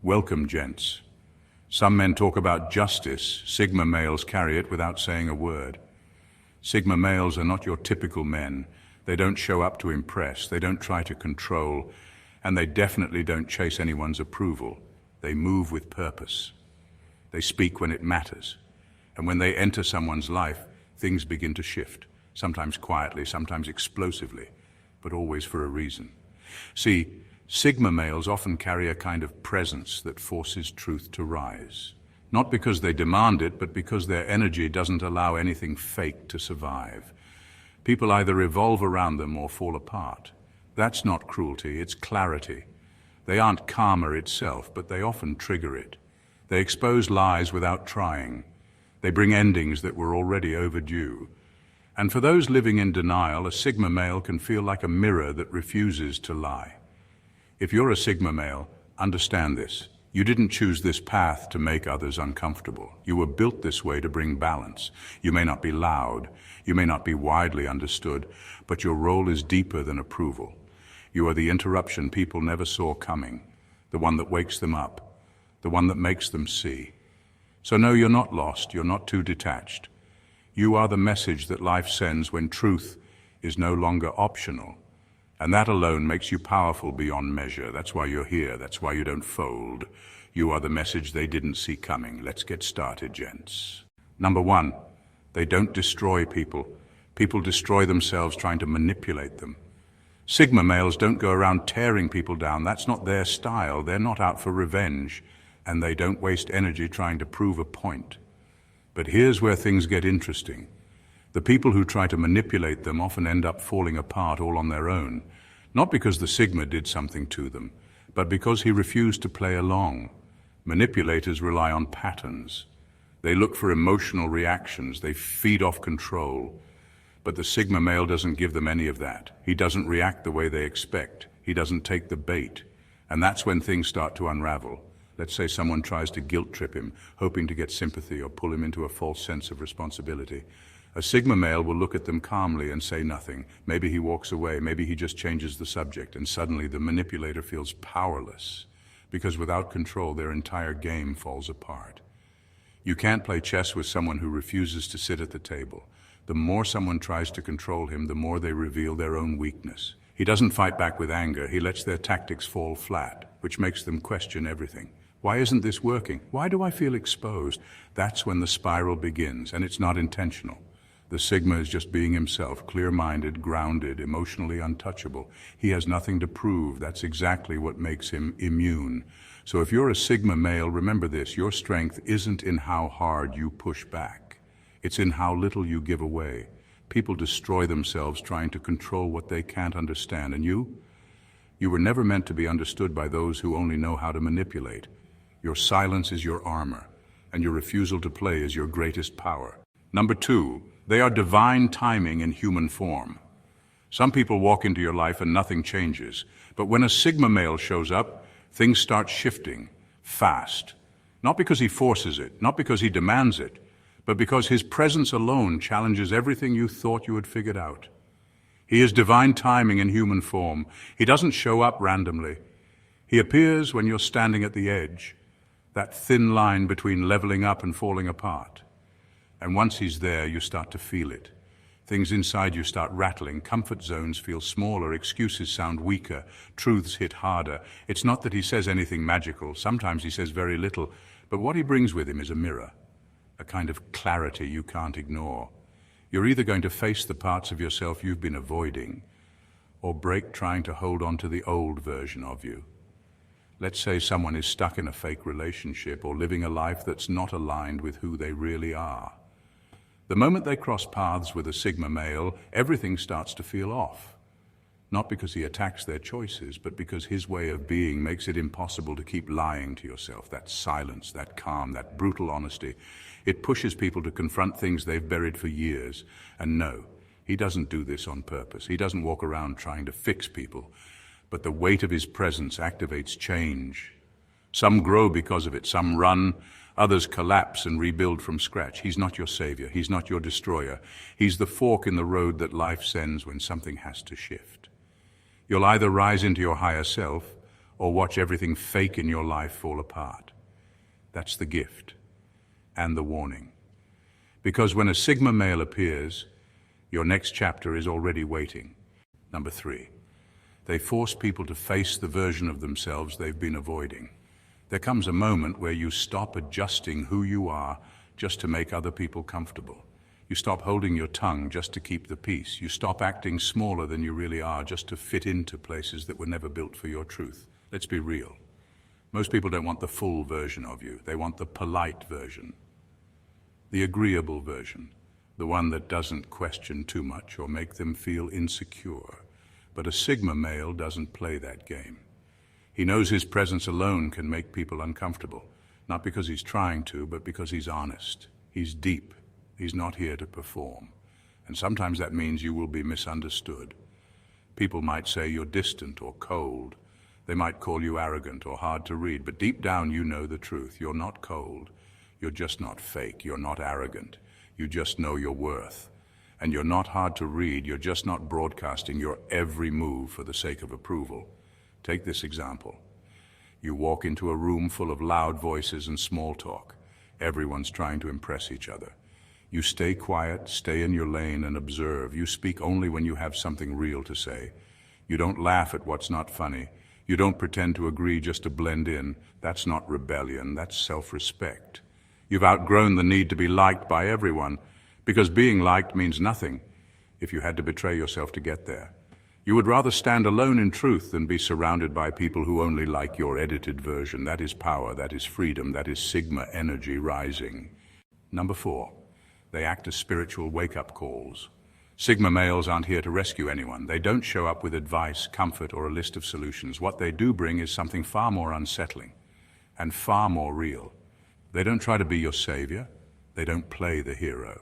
Welcome, gents. Some men talk about justice. Sigma males carry it without saying a word. Sigma males are not your typical men. They don't show up to impress, they don't try to control, and they definitely don't chase anyone's approval. They move with purpose. They speak when it matters. And when they enter someone's life, things begin to shift, sometimes quietly, sometimes explosively, but always for a reason. See, Sigma males often carry a kind of presence that forces truth to rise. Not because they demand it, but because their energy doesn't allow anything fake to survive. People either revolve around them or fall apart. That's not cruelty, it's clarity. They aren't karma itself, but they often trigger it. They expose lies without trying. They bring endings that were already overdue. And for those living in denial, a Sigma male can feel like a mirror that refuses to lie. If you're a Sigma male, understand this. You didn't choose this path to make others uncomfortable. You were built this way to bring balance. You may not be loud, you may not be widely understood, but your role is deeper than approval. You are the interruption people never saw coming, the one that wakes them up, the one that makes them see. So no, you're not lost, you're not too detached. You are the message that life sends when truth is no longer optional. And that alone makes you powerful beyond measure. That's why you're here. That's why you don't fold. You are the message they didn't see coming. Let's get started, gents. Number one, they don't destroy people. People destroy themselves trying to manipulate them. Sigma males don't go around tearing people down. That's not their style. They're not out for revenge. And they don't waste energy trying to prove a point. But here's where things get interesting. The people who try to manipulate them often end up falling apart all on their own, not because the Sigma did something to them, but because he refused to play along. Manipulators rely on patterns. They look for emotional reactions. They feed off control. But the Sigma male doesn't give them any of that. He doesn't react the way they expect. He doesn't take the bait. And that's when things start to unravel. Let's say someone tries to guilt trip him, hoping to get sympathy or pull him into a false sense of responsibility. A Sigma male will look at them calmly and say nothing. Maybe he walks away, maybe he just changes the subject, and suddenly the manipulator feels powerless, because without control, their entire game falls apart. You can't play chess with someone who refuses to sit at the table. The more someone tries to control him, the more they reveal their own weakness. He doesn't fight back with anger, he lets their tactics fall flat, which makes them question everything. Why isn't this working? Why do I feel exposed? That's when the spiral begins, and it's not intentional. The Sigma is just being himself, clear-minded, grounded, emotionally untouchable. He has nothing to prove. That's exactly what makes him immune. So if you're a Sigma male, remember this, your strength isn't in how hard you push back. It's in how little you give away. People destroy themselves trying to control what they can't understand. And you were never meant to be understood by those who only know how to manipulate. Your silence is your armor, and your refusal to play is your greatest power. Number two, they are divine timing in human form. Some people walk into your life and nothing changes. But when a Sigma male shows up, things start shifting, fast. Not because he forces it, not because he demands it, but because his presence alone challenges everything you thought you had figured out. He is divine timing in human form. He doesn't show up randomly. He appears when you're standing at the edge, that thin line between leveling up and falling apart. And once he's there, you start to feel it. Things inside you start rattling, comfort zones feel smaller, excuses sound weaker, truths hit harder. It's not that he says anything magical, sometimes he says very little, but what he brings with him is a mirror, a kind of clarity you can't ignore. You're either going to face the parts of yourself you've been avoiding, or break trying to hold on to the old version of you. Let's say someone is stuck in a fake relationship or living a life that's not aligned with who they really are. The moment they cross paths with a Sigma male, everything starts to feel off. Not because he attacks their choices, but because his way of being makes it impossible to keep lying to yourself. That silence, that calm, that brutal honesty. It pushes people to confront things they've buried for years. And no, he doesn't do this on purpose. He doesn't walk around trying to fix people. But the weight of his presence activates change. Some grow because of it, some run, others collapse and rebuild from scratch. He's not your savior, he's not your destroyer. He's the fork in the road that life sends when something has to shift. You'll either rise into your higher self, or watch everything fake in your life fall apart. That's the gift and the warning. Because when a Sigma male appears, your next chapter is already waiting. Number 3, they force people to face the version of themselves they've been avoiding. There comes a moment where you stop adjusting who you are just to make other people comfortable. You stop holding your tongue just to keep the peace. You stop acting smaller than you really are just to fit into places that were never built for your truth. Let's be real. Most people don't want the full version of you. They want the polite version, the agreeable version, the one that doesn't question too much or make them feel insecure. But a Sigma male doesn't play that game. He knows his presence alone can make people uncomfortable, not because he's trying to, but because he's honest. He's deep. He's not here to perform. And sometimes that means you will be misunderstood. People might say you're distant or cold. They might call you arrogant or hard to read, but deep down you know the truth. You're not cold. You're just not fake. You're not arrogant. You just know your worth. And you're not hard to read. You're just not broadcasting your every move for the sake of approval. Take this example. You walk into a room full of loud voices and small talk. Everyone's trying to impress each other. You stay quiet, stay in your lane and observe. You speak only when you have something real to say. You don't laugh at what's not funny. You don't pretend to agree just to blend in. That's not rebellion, that's self-respect. You've outgrown the need to be liked by everyone, because being liked means nothing if you had to betray yourself to get there. You would rather stand alone in truth than be surrounded by people who only like your edited version. That is power, that is freedom, that is Sigma energy rising. Number 4, they act as spiritual wake-up calls. Sigma males aren't here to rescue anyone. They don't show up with advice, comfort, or a list of solutions. What they do bring is something far more unsettling and far more real. They don't try to be your savior. They don't play the hero.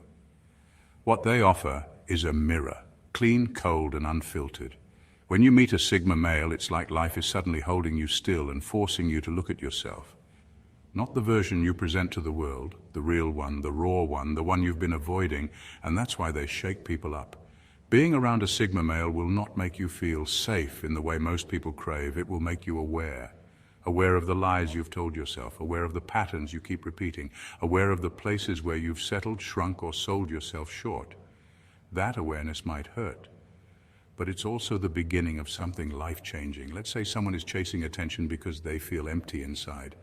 What they offer is a mirror, clean, cold, and unfiltered. When you meet a Sigma male, it's like life is suddenly holding you still and forcing you to look at yourself. Not the version you present to the world, the real one, the raw one, the one you've been avoiding, and that's why they shake people up. Being around a Sigma male will not make you feel safe in the way most people crave. It will make you aware of the lies you've told yourself, aware of the patterns you keep repeating, aware of the places where you've settled, shrunk, or sold yourself short. That awareness might hurt, but it's also the beginning of something life-changing. Let's say someone is chasing attention because they feel empty inside.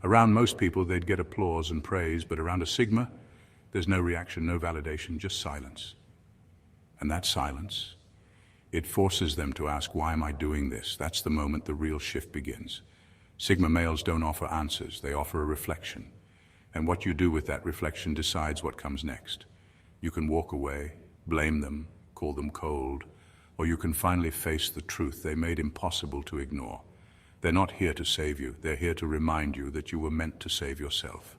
Around most people, they'd get applause and praise, but around a Sigma, there's no reaction, no validation, just silence. And that silence, it forces them to ask, why am I doing this? That's the moment the real shift begins. Sigma males don't offer answers, they offer a reflection. And what you do with that reflection decides what comes next. You can walk away, blame them, call them cold, or you can finally face the truth they made impossible to ignore. They're not here to save you, they're here to remind you that you were meant to save yourself.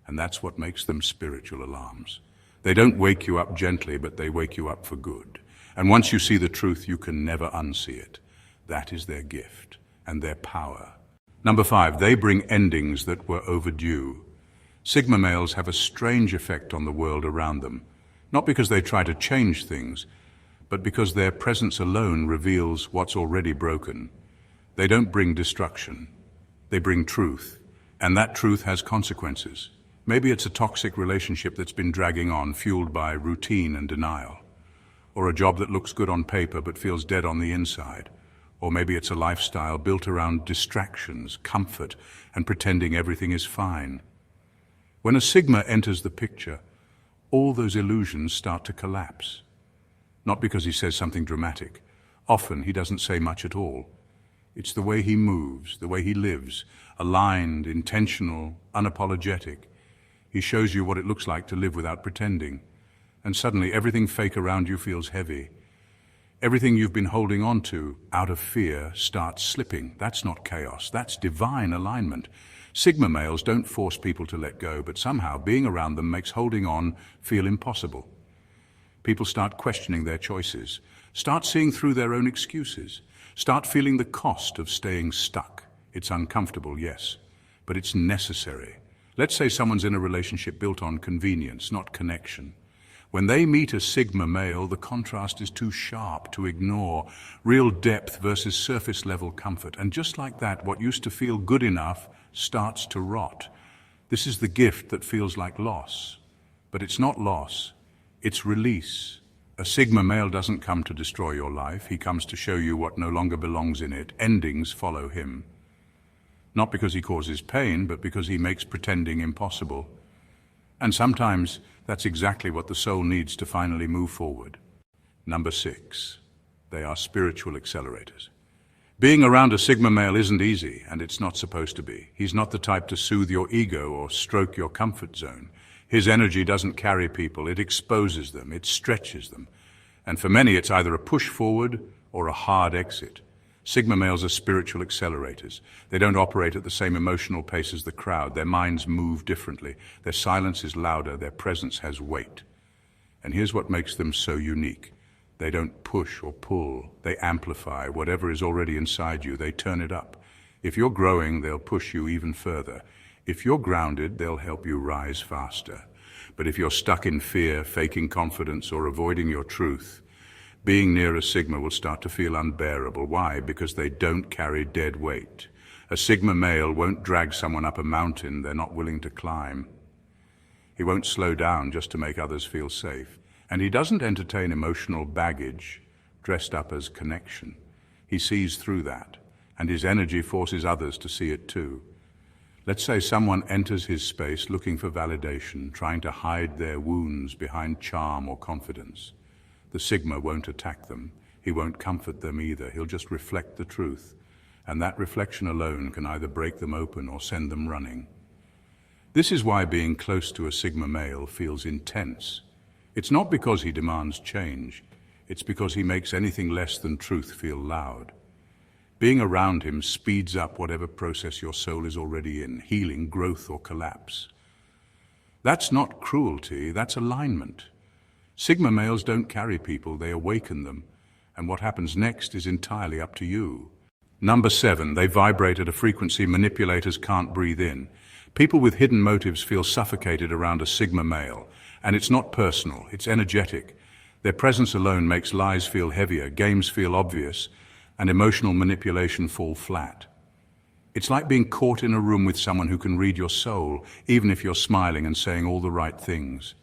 And that's what makes them spiritual alarms. They don't wake you up gently, but they wake you up for good. And once you see the truth, you can never unsee it. That is their gift and their power. Number 5, they bring endings that were overdue. Sigma males have a strange effect on the world around them, not because they try to change things, but because their presence alone reveals what's already broken. They don't bring destruction, they bring truth, and that truth has consequences. Maybe it's a toxic relationship that's been dragging on, fueled by routine and denial, or a job that looks good on paper but feels dead on the inside. Or maybe it's a lifestyle built around distractions, comfort, and pretending everything is fine. When a Sigma enters the picture, all those illusions start to collapse. Not because he says something dramatic. Often he doesn't say much at all. It's the way he moves, the way he lives, aligned, intentional, unapologetic. He shows you what it looks like to live without pretending. And suddenly everything fake around you feels heavy. Everything you've been holding on to out of fear starts slipping. That's not chaos, that's divine alignment. Sigma males don't force people to let go, but somehow being around them makes holding on feel impossible. People start questioning their choices, start seeing through their own excuses, start feeling the cost of staying stuck. It's uncomfortable, yes, but it's necessary. Let's say someone's in a relationship built on convenience, not connection. When they meet a Sigma male, the contrast is too sharp to ignore. Real depth versus surface-level comfort. And just like that, what used to feel good enough starts to rot. This is the gift that feels like loss. But it's not loss, it's release. A Sigma male doesn't come to destroy your life. He comes to show you what no longer belongs in it. Endings follow him. Not because he causes pain, but because he makes pretending impossible. And sometimes that's exactly what the soul needs to finally move forward. Number 6, they are spiritual accelerators. Being around a Sigma male isn't easy, and it's not supposed to be. He's not the type to soothe your ego or stroke your comfort zone. His energy doesn't carry people, it exposes them, it stretches them. And for many, it's either a push forward or a hard exit. Sigma males are spiritual accelerators. They don't operate at the same emotional pace as the crowd. Their minds move differently. Their silence is louder. Their presence has weight. And here's what makes them so unique. They don't push or pull. They amplify whatever is already inside you. They turn it up. If you're growing, they'll push you even further. If you're grounded, they'll help you rise faster. But if you're stuck in fear, faking confidence, or avoiding your truth, being near a Sigma will start to feel unbearable. Why? Because they don't carry dead weight. A Sigma male won't drag someone up a mountain they're not willing to climb. He won't slow down just to make others feel safe. And he doesn't entertain emotional baggage dressed up as connection. He sees through that, and his energy forces others to see it too. Let's say someone enters his space looking for validation, trying to hide their wounds behind charm or confidence. The Sigma won't attack them. He won't comfort them either. He'll just reflect the truth. And that reflection alone can either break them open or send them running. This is why being close to a Sigma male feels intense. It's not because he demands change. It's because he makes anything less than truth feel loud. Being around him speeds up whatever process your soul is already in, healing, growth, or collapse. That's not cruelty, that's alignment. Sigma males don't carry people, they awaken them, and what happens next is entirely up to you. Number 7, they vibrate at a frequency manipulators can't breathe in. People with hidden motives feel suffocated around a Sigma male, and it's not personal, it's energetic. Their presence alone makes lies feel heavier, games feel obvious, and emotional manipulation fall flat. It's like being caught in a room with someone who can read your soul, even if you're smiling and saying all the right things.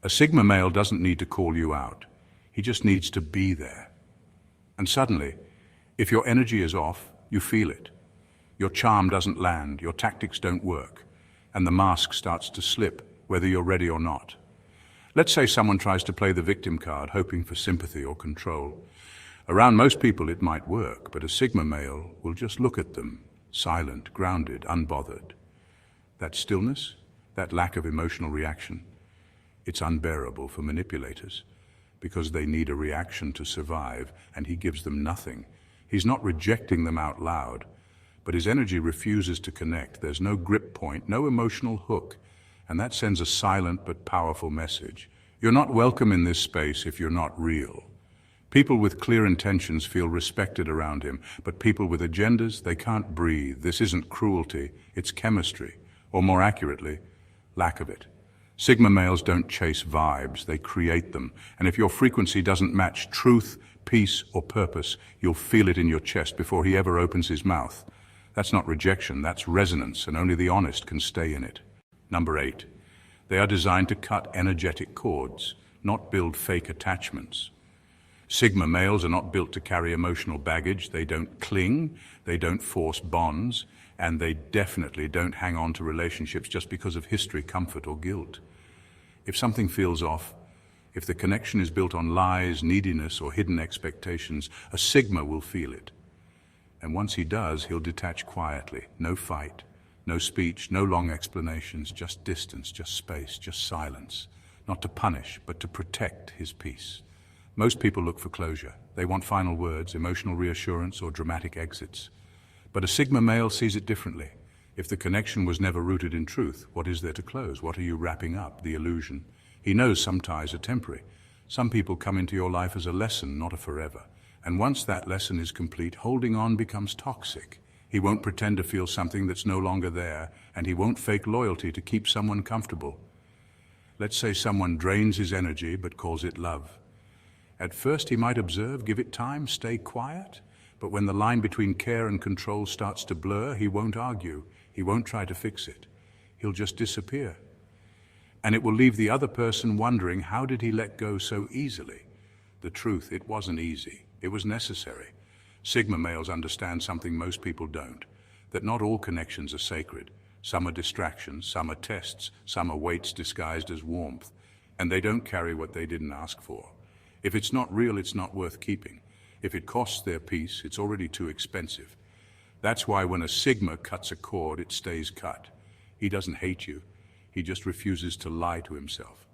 A Sigma male doesn't need to call you out. He just needs to be there. And suddenly, if your energy is off, you feel it. Your charm doesn't land, your tactics don't work, and the mask starts to slip, whether you're ready or not. Let's say someone tries to play the victim card, hoping for sympathy or control. Around most people it might work, but a Sigma male will just look at them, silent, grounded, unbothered. That stillness, that lack of emotional reaction, it's unbearable for manipulators, because they need a reaction to survive, and he gives them nothing. He's not rejecting them out loud, but his energy refuses to connect. There's no grip point, no emotional hook, and that sends a silent but powerful message. You're not welcome in this space if you're not real. People with clear intentions feel respected around him, but people with agendas, they can't breathe. This isn't cruelty, it's chemistry, or more accurately, lack of it. Sigma males don't chase vibes, they create them. And if your frequency doesn't match truth, peace, or purpose, you'll feel it in your chest before he ever opens his mouth. That's not rejection, that's resonance, and only the honest can stay in it. Number 8, they are designed to cut energetic cords, not build fake attachments. Sigma males are not built to carry emotional baggage. They don't cling, they don't force bonds, and they definitely don't hang on to relationships just because of history, comfort, or guilt. If something feels off, if the connection is built on lies, neediness, or hidden expectations, a Sigma will feel it. And once he does, he'll detach quietly. No fight, no speech, no long explanations, just distance, just space, just silence. Not to punish, but to protect his peace. Most people look for closure. They want final words, emotional reassurance, or dramatic exits. But a Sigma male sees it differently. If the connection was never rooted in truth, what is there to close? What are you wrapping up? The illusion. He knows some ties are temporary. Some people come into your life as a lesson, not a forever. And once that lesson is complete, holding on becomes toxic. He won't pretend to feel something that's no longer there, and he won't fake loyalty to keep someone comfortable. Let's say someone drains his energy but calls it love. At first he might observe, give it time, stay quiet, but when the line between care and control starts to blur, he won't argue, he won't try to fix it. He'll just disappear. And it will leave the other person wondering, how did he let go so easily? The truth, it wasn't easy. It was necessary. Sigma males understand something most people don't, that not all connections are sacred. Some are distractions, some are tests, some are weights disguised as warmth, and they don't carry what they didn't ask for. If it's not real, it's not worth keeping. If it costs their peace, it's already too expensive. That's why when a Sigma cuts a cord, it stays cut. He doesn't hate you. He just refuses to lie to himself.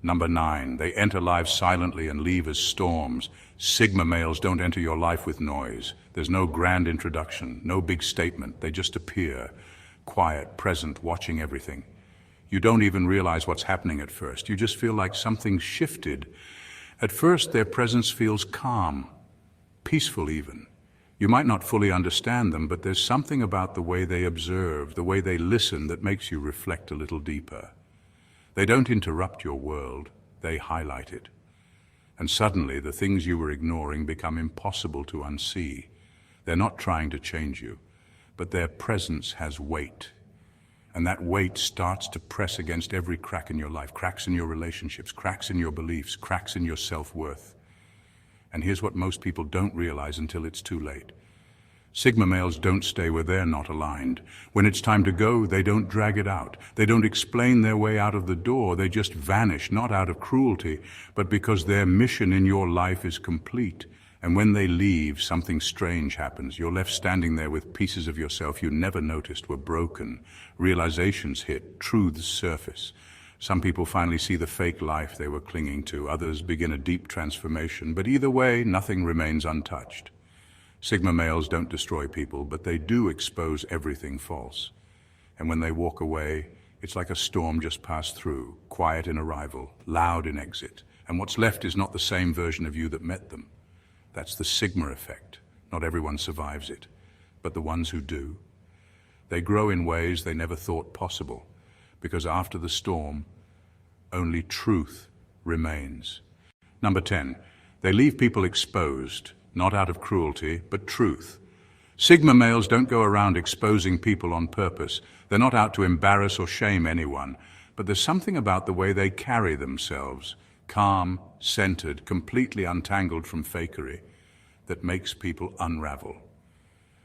Number 9, they enter lives silently and leave as storms. Sigma males don't enter your life with noise. There's no grand introduction, no big statement. They just appear, quiet, present, watching everything. You don't even realize what's happening at first. You just feel like something's shifted. At first, their presence feels calm, peaceful even. You might not fully understand them, but there's something about the way they observe, the way they listen, that makes you reflect a little deeper. They don't interrupt your world, they highlight it. And suddenly, the things you were ignoring become impossible to unsee. They're not trying to change you, but their presence has weight. And that weight starts to press against every crack in your life, cracks in your relationships, cracks in your beliefs, cracks in your self-worth. And here's what most people don't realize until it's too late. Sigma males don't stay where they're not aligned. When it's time to go, they don't drag it out. They don't explain their way out of the door. They just vanish, not out of cruelty, but because their mission in your life is complete. And when they leave, something strange happens. You're left standing there with pieces of yourself you never noticed were broken. Realizations hit, truths surface. Some people finally see the fake life they were clinging to. Others begin a deep transformation. But either way, nothing remains untouched. Sigma males don't destroy people, but they do expose everything false. And when they walk away, it's like a storm just passed through, quiet in arrival, loud in exit. And what's left is not the same version of you that met them. That's the Sigma effect. Not everyone survives it, but the ones who do, they grow in ways they never thought possible, because after the storm, only truth remains. Number 10, they leave people exposed, not out of cruelty, but truth. Sigma males don't go around exposing people on purpose. They're not out to embarrass or shame anyone, but there's something about the way they carry themselves, calm, centered, completely untangled from fakery, that makes people unravel.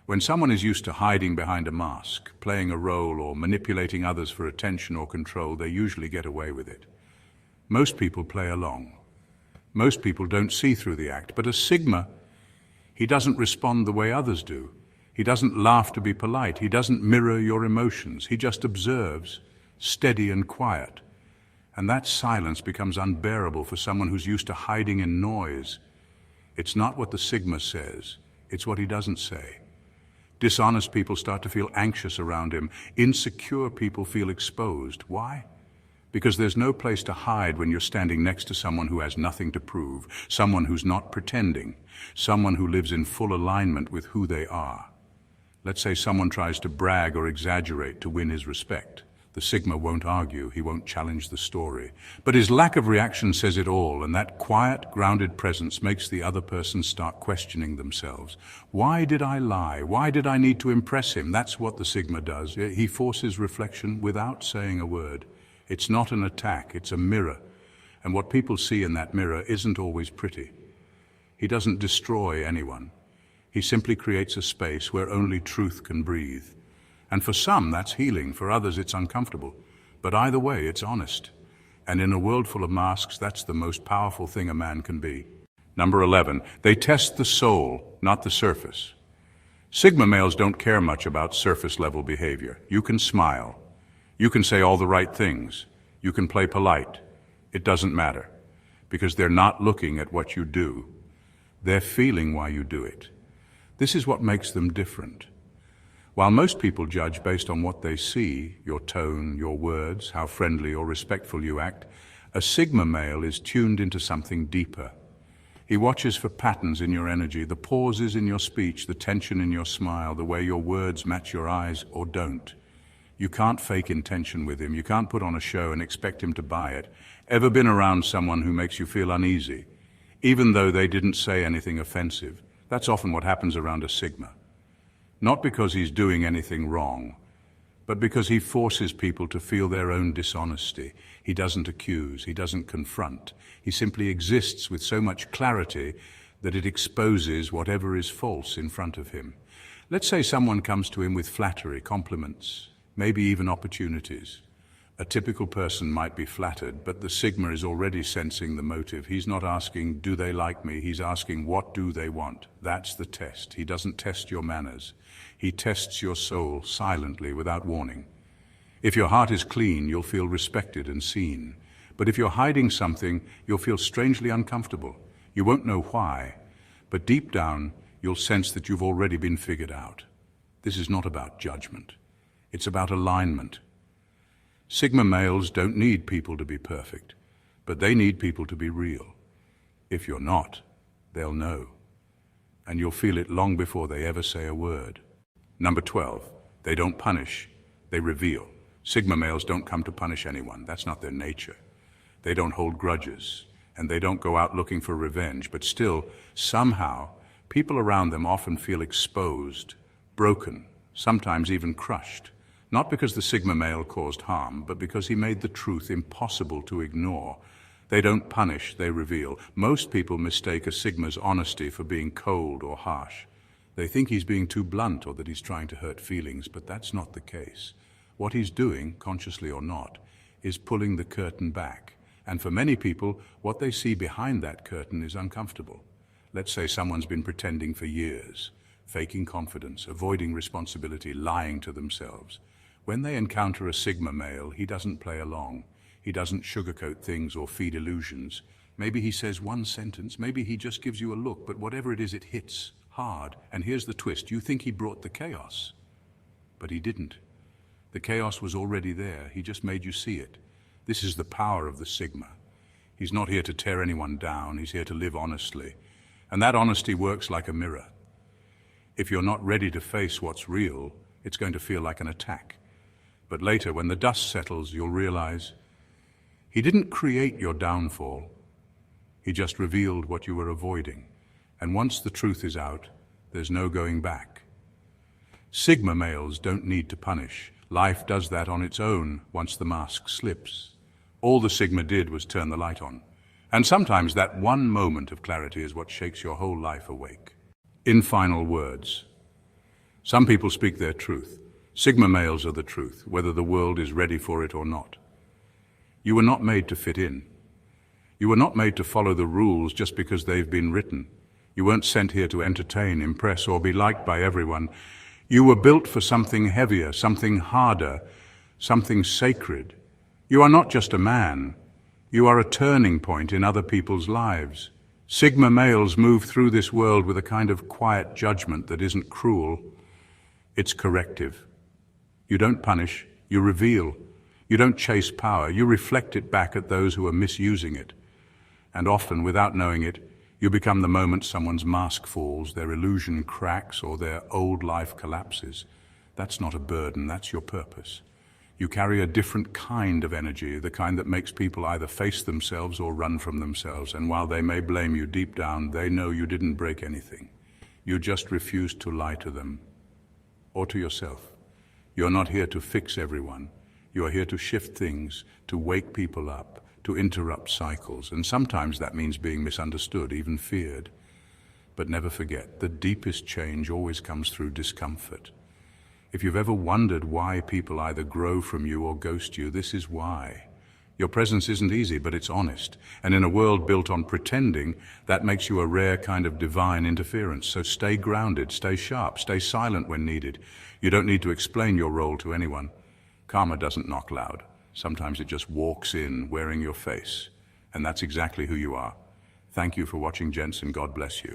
When someone is used to hiding behind a mask, playing a role, or manipulating others for attention or control, they usually get away with it. Most people play along. Most people don't see through the act, but a Sigma, he doesn't respond the way others do. He doesn't laugh to be polite. He doesn't mirror your emotions. He just observes, steady and quiet. And that silence becomes unbearable for someone who's used to hiding in noise. It's not what the Sigma says, it's what he doesn't say. Dishonest people start to feel anxious around him. Insecure people feel exposed. Why? Because there's no place to hide when you're standing next to someone who has nothing to prove, someone who's not pretending, someone who lives in full alignment with who they are. Let's say someone tries to brag or exaggerate to win his respect. The Sigma won't argue, he won't challenge the story. But his lack of reaction says it all, and that quiet, grounded presence makes the other person start questioning themselves. Why did I lie? Why did I need to impress him? That's what the Sigma does. He forces reflection without saying a word. It's not an attack, it's a mirror. And what people see in that mirror isn't always pretty. He doesn't destroy anyone. He simply creates a space where only truth can breathe. And for some, that's healing. For others, it's uncomfortable. But either way, it's honest. And in a world full of masks, that's the most powerful thing a man can be. Number 11, they test the soul, not the surface. Sigma males don't care much about surface-level behavior. You can smile. You can say all the right things. You can play polite. It doesn't matter, because they're not looking at what you do. They're feeling why you do it. This is what makes them different. While most people judge based on what they see, your tone, your words, how friendly or respectful you act, a Sigma male is tuned into something deeper. He watches for patterns in your energy, the pauses in your speech, the tension in your smile, the way your words match your eyes or don't. You can't fake intention with him. You can't put on a show and expect him to buy it. Ever been around someone who makes you feel uneasy, even though they didn't say anything offensive? That's often what happens around a Sigma. Not because he's doing anything wrong, but because he forces people to feel their own dishonesty. He doesn't accuse, he doesn't confront. He simply exists with so much clarity that it exposes whatever is false in front of him. Let's say someone comes to him with flattery, compliments, maybe even opportunities. A typical person might be flattered, but the Sigma is already sensing the motive. He's not asking, do they like me? He's asking, what do they want? That's the test. He doesn't test your manners. He tests your soul silently, without warning. If your heart is clean, you'll feel respected and seen. But if you're hiding something, you'll feel strangely uncomfortable. You won't know why, but deep down, you'll sense that you've already been figured out. This is not about judgment. It's about alignment. Sigma males don't need people to be perfect, but they need people to be real. If you're not, they'll know. And you'll feel it long before they ever say a word. Number 12, they don't punish, they reveal. Sigma males don't come to punish anyone. That's not their nature. They don't hold grudges, and they don't go out looking for revenge, but still, somehow, people around them often feel exposed, broken, sometimes even crushed. Not because the Sigma male caused harm, but because he made the truth impossible to ignore. They don't punish, they reveal. Most people mistake a Sigma's honesty for being cold or harsh. They think he's being too blunt or that he's trying to hurt feelings, but that's not the case. What he's doing, consciously or not, is pulling the curtain back. And for many people, what they see behind that curtain is uncomfortable. Let's say someone's been pretending for years, faking confidence, avoiding responsibility, lying to themselves. When they encounter a Sigma male, he doesn't play along. He doesn't sugarcoat things or feed illusions. Maybe he says one sentence, maybe he just gives you a look, but whatever it is, it hits hard. And here's the twist. You think he brought the chaos, but he didn't. The chaos was already there. He just made you see it. This is the power of the Sigma. He's not here to tear anyone down. He's here to live honestly. And that honesty works like a mirror. If you're not ready to face what's real, it's going to feel like an attack. But later, when the dust settles, you'll realize he didn't create your downfall. He just revealed what you were avoiding. And once the truth is out, there's no going back. Sigma males don't need to punish. Life does that on its own once the mask slips. All the Sigma did was turn the light on. And sometimes that one moment of clarity is what shakes your whole life awake. In final words, some people speak their truth. Sigma males are the truth, whether the world is ready for it or not. You were not made to fit in. You were not made to follow the rules just because they've been written. You weren't sent here to entertain, impress, or be liked by everyone. You were built for something heavier, something harder, something sacred. You are not just a man. You are a turning point in other people's lives. Sigma males move through this world with a kind of quiet judgment that isn't cruel. It's corrective. You don't punish, you reveal. You don't chase power, you reflect it back at those who are misusing it. And often, without knowing it, you become the moment someone's mask falls, their illusion cracks, or their old life collapses. That's not a burden, that's your purpose. You carry a different kind of energy, the kind that makes people either face themselves or run from themselves. And while they may blame you deep down, they know you didn't break anything. You just refused to lie to them or to yourself. You're not here to fix everyone. You are here to shift things, to wake people up, to interrupt cycles. And sometimes that means being misunderstood, even feared. But never forget, the deepest change always comes through discomfort. If you've ever wondered why people either grow from you or ghost you, this is why. Your presence isn't easy, but it's honest. And in a world built on pretending, that makes you a rare kind of divine interference. So stay grounded, stay sharp, stay silent when needed. You don't need to explain your role to anyone. Karma doesn't knock loud. Sometimes it just walks in, wearing your face. And that's exactly who you are. Thank you for watching, gents, and God bless you.